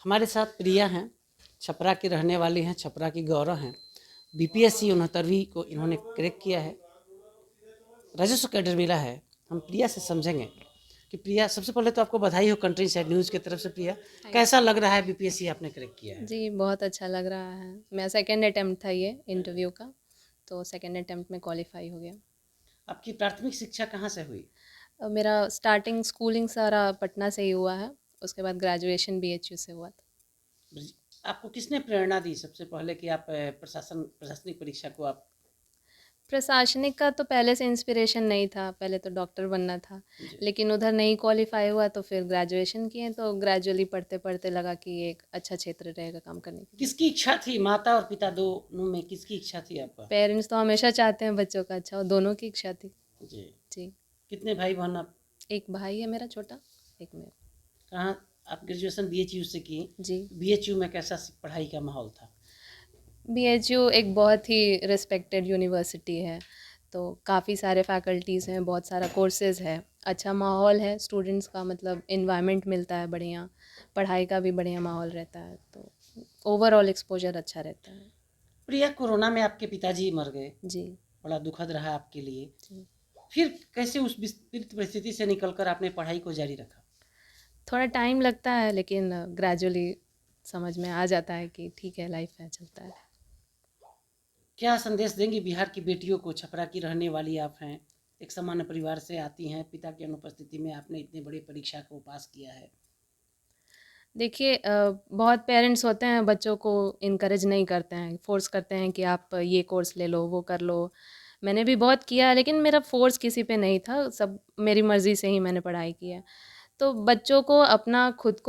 हमारे साथ प्रिया हैं, छपरा की रहने वाली हैं, छपरा की गौरव हैं। बीपीएससी 69वीं को इन्होंने क्रैक किया है, राजस्व कैडर मिला है। हम प्रिया से समझेंगे कि प्रिया, सबसे पहले तो आपको बधाई हो कंट्री साइड न्यूज़ की तरफ से। प्रिया, कैसा लग रहा है बीपीएससी आपने क्रैक किया है? जी, बहुत अच्छा लग रहा है। मेरा सेकंड अटेम्प्ट था ये इंटरव्यू का, तो सेकंड अटेम्प्ट में क्वालिफाई हो गया। आपकी प्राथमिक शिक्षा कहाँ से हुई? मेरा स्टार्टिंग स्कूलिंग सारा पटना से ही हुआ है, उसके बाद ग्रेजुएशन बीएचयू से हुआ था। आपको किसने प्रेरणा दी सबसे पहले कि आप प्रशासनिक परीक्षा को आप? प्रशासनिक का तो पहले से इंस्पिरेशन नहीं था, पहले तो डॉक्टर बनना था, जी। लेकिन उधर नहीं क्वालिफाई हुआ तो फिर ग्रेजुएशन किए, तो ग्रेजुअली पढ़ते-पढ़ते लगा कि ये एक अच्छा क्षेत्र रहेगा काम करने के लिए। किसकी इच्छा थी, माता और पिता दोनों में किसकी इच्छा थी आपका? पेरेंट्स तो हमेशा चाहते हैं बच्चों का अच्छा हो, दोनों की इच्छा थी। जी। जी, कितने भाई बहन आप? एक भाई है मेरा छोटा, एक मैं। कहाँ? आप ग्रेजुएशन बीएचयू से की? जी। बीएचयू में कैसा पढ़ाई का माहौल था? बीएचयू एक बहुत ही रिस्पेक्टेड यूनिवर्सिटी है, तो काफ़ी सारे फैकल्टीज़ हैं, बहुत सारा कोर्सेज़ है, अच्छा माहौल है, स्टूडेंट्स का मतलब एनवायरनमेंट मिलता है बढ़िया, पढ़ाई का भी बढ़िया माहौल रहता है, तो ओवरऑल एक्सपोजर अच्छा रहता है। प्रिया, कोरोना में आपके पिताजी मर गए, जी, बड़ा दुखद रहा आपके लिए। जी। फिर कैसे उस विपरीत परिस्थिति से निकलकर आपने पढ़ाई को जारी रखा? थोड़ा टाइम लगता है लेकिन ग्रेजुअली समझ में आ जाता है कि ठीक है, लाइफ है, चलता है। क्या संदेश देंगी बिहार की बेटियों को? छपरा की रहने वाली आप हैं, एक सामान्य परिवार से आती हैं, पिता की अनुपस्थिति में आपने इतनी बड़ी परीक्षा को पास किया है। देखिए बहुत पेरेंट्स होते हैं बच्चों को इनकरेज नहीं करते हैं, फ़ोर्स करते हैं कि आप ये कोर्स ले लो, वो कर लो। मैंने भी बहुत किया लेकिन मेरा फ़ोर्स किसी पे नहीं था, सब मेरी मर्ज़ी से ही मैंने पढ़ाई की है। तो बच्चों को अपना खुद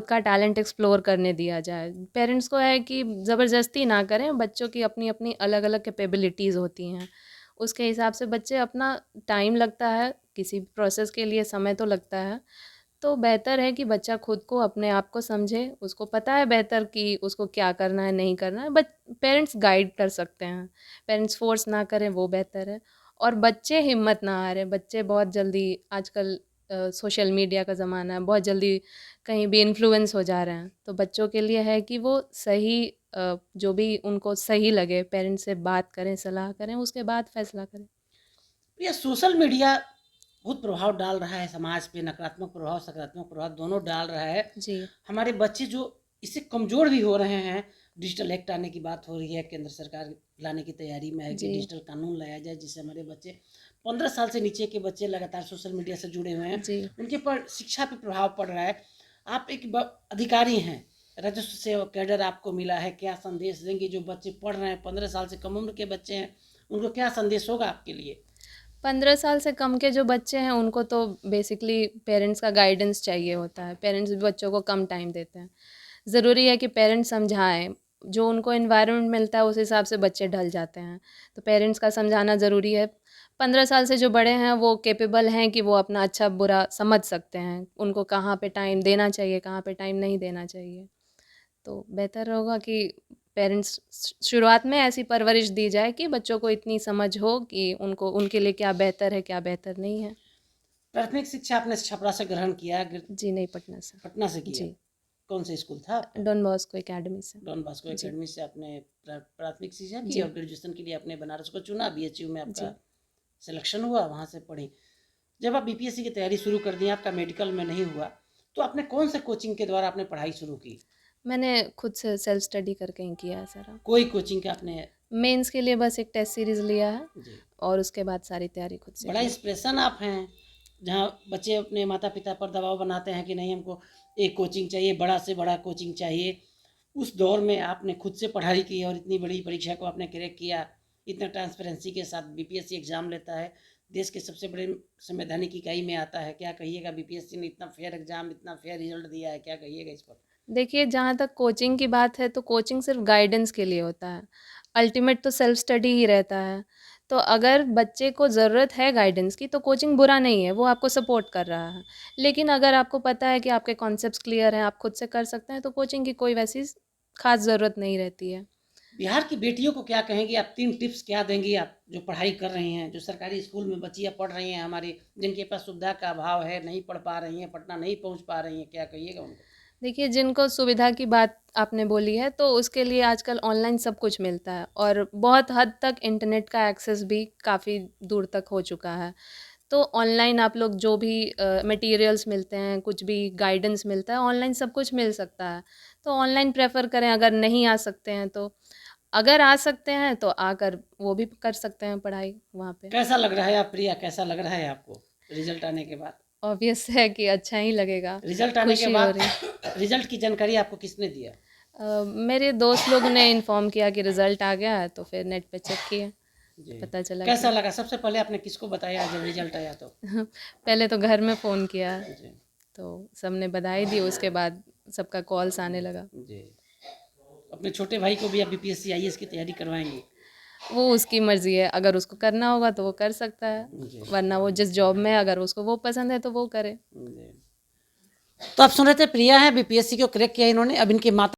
का टैलेंट एक्सप्लोर करने दिया जाए। पेरेंट्स को है कि ज़बरदस्ती ना करें, बच्चों की अपनी-अपनी अलग-अलग कैपेबिलिटीज़ होती हैं। उसके हिसाब से बच्चे अपना टाइम लगता है, किसी प्रोसेस के लिए समय तो लगता है। तो बेहतर है कि बच्चा खुद को अपने आप को समझे, उसको पता है बेहतर कि उसको क्या करना है, नहीं करना है, बट पेरेंट्स गाइड कर सकते हैं। पेरेंट्स फ़ोर्स ना करें वो बेहतर है और बच्चे हिम्मत ना हारें। बच्चे बहुत जल्दी आजकल सोशल मीडिया का ज़माना है, बहुत जल्दी कहीं भी इन्फ्लुएंस हो जा रहे हैं। तो बच्चों के लिए है कि वो सही जो भी उनको सही लगे पेरेंट्स से बात करें, सलाह करें, उसके बाद फ़ैसला करें। ये सोशल मीडिया बहुत प्रभाव डाल रहा है समाज पे, नकारात्मक प्रभाव सकारात्मक प्रभाव दोनों डाल रहा है। जी, हमारे बच्चे जो इससे कमज़ोर भी हो रहे हैं। डिजिटल एक्ट आने की बात हो रही है, केंद्र सरकार लाने की तैयारी में है कि जी, डिजिटल कानून लाया जाए जिससे हमारे बच्चे 15 साल से नीचे के बच्चे लगातार सोशल मीडिया से जुड़े हुए हैं, जी। उनके पर शिक्षा पे प्रभाव पड़ रहा है। आप एक अधिकारी हैं, राजस्व सेवा कैडर आपको मिला है, क्या संदेश देंगे जो बच्चे पढ़ रहे हैं, 15 साल से कम उम्र के बच्चे हैं, उनको क्या संदेश होगा आपके लिए? 15 साल से कम के जो बच्चे हैं उनको तो बेसिकली पेरेंट्स का गाइडेंस चाहिए होता है। पेरेंट्स भी बच्चों को कम टाइम देते हैं। ज़रूरी है कि पेरेंट्स समझाएँ, जो उनको एनवायरनमेंट मिलता है उस हिसाब से बच्चे ढल जाते हैं। तो पेरेंट्स का समझाना ज़रूरी है। 15 साल से जो बड़े हैं वो कैपेबल हैं कि वो अपना अच्छा-बुरा समझ सकते हैं। उनको कहाँ पे टाइम देना चाहिए, कहाँ पे टाइम नहीं देना चाहिए। तो बेहतर होगा कि पेरेंट्स शुरुआत में ऐसी परवरिश दी जाए कि बच्चों को इतनी समझ हो कि उनको उनके लिए क्या बेहतर है, क्या बेहतर नहीं है। प्राथमिक शिक्षा आपने छपरा से ग्रहण किया, जी, नहीं पटना से। पटना से किया? जी, कौन सा स्कूल था आपका? डॉन बॉस्को एकेडमी से। डॉन बास्को जी, एकेडमी से आपने प्राथमिक शिक्षा की और जी, ग्रेजुएशन के लिए आपने बनारस को चुना, बीएचयू में आपका जी। सिलेक्शन हुआ, वहाँ से पढ़ी। जब आप बीपीएससी की तैयारी शुरू कर दी, आपका मेडिकल में नहीं हुआ, तो आपने कौन से कोचिंग के द्वारा आपने पढ़ाई शुरू की? मैंने खुद से सेल्फ स्टडी करके ही किया है सारा। कोई कोचिंग का आपने? मेंस के लिए बस एक टेस्ट सीरीज़ लिया है जी। और उसके बाद सारी तैयारी खुद से बड़ा की है। इंस्पिरेशन आप हैं, जहाँ बच्चे अपने माता पिता पर दबाव बनाते हैं कि नहीं, हमको एक कोचिंग चाहिए, बड़ा से बड़ा कोचिंग चाहिए। उस दौर में आपने खुद से पढ़ाई की और इतनी बड़ी परीक्षा को आपने क्रैक किया। इतना ट्रांसपेरेंसी के साथ बीपीएससी एग्ज़ाम लेता है, देश के सबसे बड़े संवैधानिक इकाई में आता है। क्या कहिएगा, बीपीएससी ने इतना फेयर एग्ज़ाम, इतना फेयर रिजल्ट दिया है, क्या कहिएगा इस पर? देखिए, जहाँ तक कोचिंग की बात है तो कोचिंग सिर्फ़ गाइडेंस के लिए होता है। अल्टीमेट तो सेल्फ स्टडी ही रहता है। तो अगर बच्चे को ज़रूरत है गाइडेंस की तो कोचिंग बुरा नहीं है, वो आपको सपोर्ट कर रहा है। लेकिन अगर आपको पता है कि आपके कॉन्सेप्ट्स क्लियर हैं, आप खुद से कर सकते हैं तो कोचिंग की कोई वैसी ख़ास ज़रूरत नहीं रहती है। बिहार की बेटियों को क्या कहेंगी आप? 3 टिप्स क्या देंगी आप, जो पढ़ाई कर रही हैं, जो सरकारी स्कूल में बच्चियाँ पढ़ रही हैं हमारी, जिनके पास सुविधा का अभाव है, नहीं पढ़ पा रही हैं, पटना नहीं पहुँच पा रही हैं, क्या कहिएगा उनको? देखिए, जिनको सुविधा की बात आपने बोली है, तो उसके लिए आजकल ऑनलाइन सब कुछ मिलता है और बहुत हद तक इंटरनेट का एक्सेस भी काफ़ी दूर तक हो चुका है। तो ऑनलाइन आप लोग जो भी मटेरियल्स मिलते हैं, कुछ भी गाइडेंस मिलता है, ऑनलाइन सब कुछ मिल सकता है। तो ऑनलाइन प्रेफ़र करें, अगर नहीं आ सकते हैं तो। अगर आ सकते हैं तो आकर वो भी कर सकते हैं पढ़ाई वहाँ पे। कैसा लग रहा है आप प्रिया, कैसा लग रहा है आपको रिजल्ट आने के बाद? ऑब्वियस है कि अच्छा ही लगेगा, रिजल्ट आने के खुशी हो बाद रही। रिजल्ट की जानकारी आपको किसने दिया? मेरे दोस्त लोग ने इन्फॉर्म किया कि रिज़ल्ट आ गया है, तो फिर नेट पे चेक किए, जी। तो पता चला कैसा कि लगा? सबसे पहले आपने किसको बताया जब रिजल्ट आया तो? पहले तो घर में फ़ोन किया, जी, तो सबने बधाई दी, उसके बाद सबका कॉल्स आने लगा। जी। अपने छोटे भाई को भी आप बीपीएससी आईएएस की तैयारी करवाएँगे? वो उसकी मर्ज़ी है, अगर उसको करना होगा तो वो कर सकता है, जी, वरना वो जिस जॉब में है अगर उसको वो पसंद है तो वो करे। जी। तो आप सुन रहे थे प्रिया हैं, बीपीएससी को क्रैक किया इन्होंने। अब इनके माता